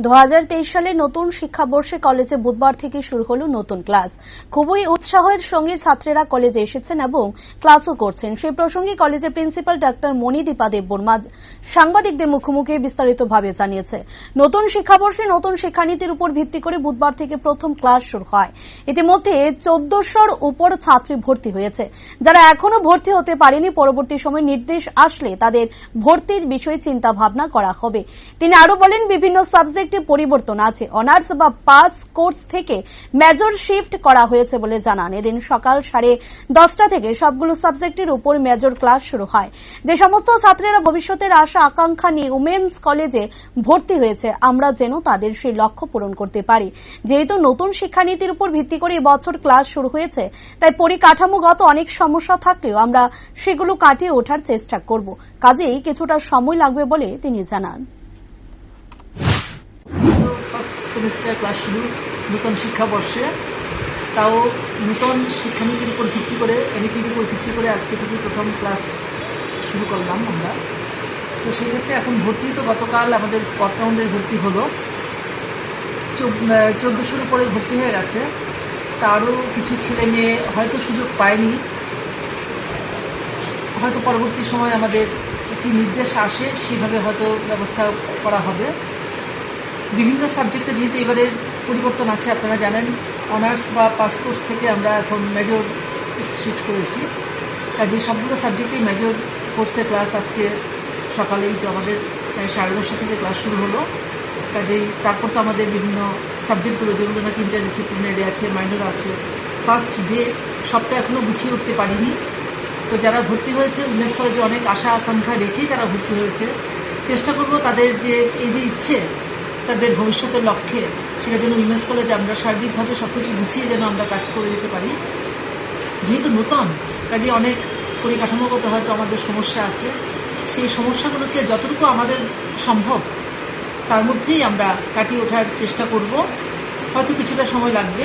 2023 সালে নতুন শিক্ষাবর্ষে কলেজে বুধবার থেকে শুরু হলো নতুন ক্লাস। খুবই উৎসাহের সঙ্গে ছাত্রীরা কলেজে এসেছেন এবং ক্লাসও করছেন। সেই প্রসঙ্গে কলেজের প্রিন্সিপাল ডাক্তার মণিদীপা দেববর্মা সাংবাদিকদের মুখোমুখি বিস্তারিতভাবে জানিয়েছে, নতুন শিক্ষাবর্ষে নতুন শিক্ষানীতির উপর ভিত্তি করে বুধবার থেকে প্রথম ক্লাস শুরু হয়। ইতিমধ্যে 1400-র উপর ছাত্রী ভর্তি হয়েছে। যারা এখনো ভর্তি হতে পারেনি, পরবর্তী সময় নির্দেশ আসলে তাদের ভর্তির বিষয়ে চিন্তা ভাবনা করা হবে। তিনি আরো বলেন, বিভিন্ন সাবজেক্টে পরিবর্তন আছে। অনার্স বা পাস কোর্স থেকে মেজর শিফট করা হয়েছে বলে জানান। এদিন সকাল 10:30 থেকে সবগুলো সাবজেক্টের উপর মেজর ক্লাস শুরু হয়। যে সমস্ত ছাত্রীরা ভবিষ্যতের আশা আকাঙ্ক্ষা নিয়ে উমেন্স কলেজে ভর্তি হয়েছে, আমরা যেন তাদের সেই লক্ষ্য পূরণ করতে পারি। যেহেতু নতুন শিক্ষানীতির উপর ভিত্তি করে এবছর ক্লাস শুরু হয়েছে, তাই পরিকাঠামোগত অনেক সমস্যা থাকলেও আমরা সেগুলো কাটিয়ে ওঠার চেষ্টা করব। কাজেই কিছুটা সময় লাগবে বলে তিনি জানান। সেমিস্টার ক্লাস শুরু নতুন শিক্ষাবর্ষে, তাও নতুন শিক্ষানীতির উপর ভিত্তি করে, এনইপির উপর ভিত্তি করে আজকে থেকে প্রথম ক্লাস শুরু করলাম আমরা। তো সেক্ষেত্রে এখন ভর্তি তো গতকাল আমাদের স্পট রাউন্ডের ভর্তি হলো, 1400-র উপরে ভর্তি হয়ে গেছে। তারও কিছু ছেলে মেয়ে হয়তো সুযোগ পায়নি, হয়তো পরবর্তী সময় আমাদের একটি নির্দেশ আসে, সেভাবে হয়তো ব্যবস্থা করা হবে। বিভিন্ন সাবজেক্টে যেহেতু এবারে পরিবর্তন আছে, আপনারা জানেন অনার্স বা পাস কোর্স থেকে আমরা এখন মেজর শিফট করেছি। কাজে সবগুলো সাবজেক্টেই মেজর কোর্সের ক্লাস আজকে সকালেই তো আমাদের 10:30 থেকে ক্লাস শুরু হলো। কাজেই তারপর তো আমাদের বিভিন্ন সাবজেক্টগুলো যেগুলো নাকি ইন্টারডিসিপ্লিনারি আছে, মাইনর আছে, ফার্স্ট ডে সবটা এখনো গুছিয়ে উঠতে পারিনি। তো যারা ভর্তি হয়েছে উমেন্স কলেজে অনেক আশা আকাঙ্ক্ষা রেখেই তারা ভর্তি হয়েছে। চেষ্টা করব তাদের যে এই যে ইচ্ছে, তাদের ভবিষ্যতের লক্ষ্যে, সেটা যেন উইমেন্স কলেজে আমরা সার্বিকভাবে সবকিছু গুছিয়ে যেন আমরা কাজ করে যেতে পারি। যেহেতু নতুন, কাজে অনেক পরিকাঠামোগত হয়তো আমাদের সমস্যা আছে। সেই সমস্যাগুলোকে যতটুকু আমাদের সম্ভব তার মধ্যেই আমরা কাটিয়ে ওঠার চেষ্টা করব। হয়তো কিছুটা সময় লাগবে।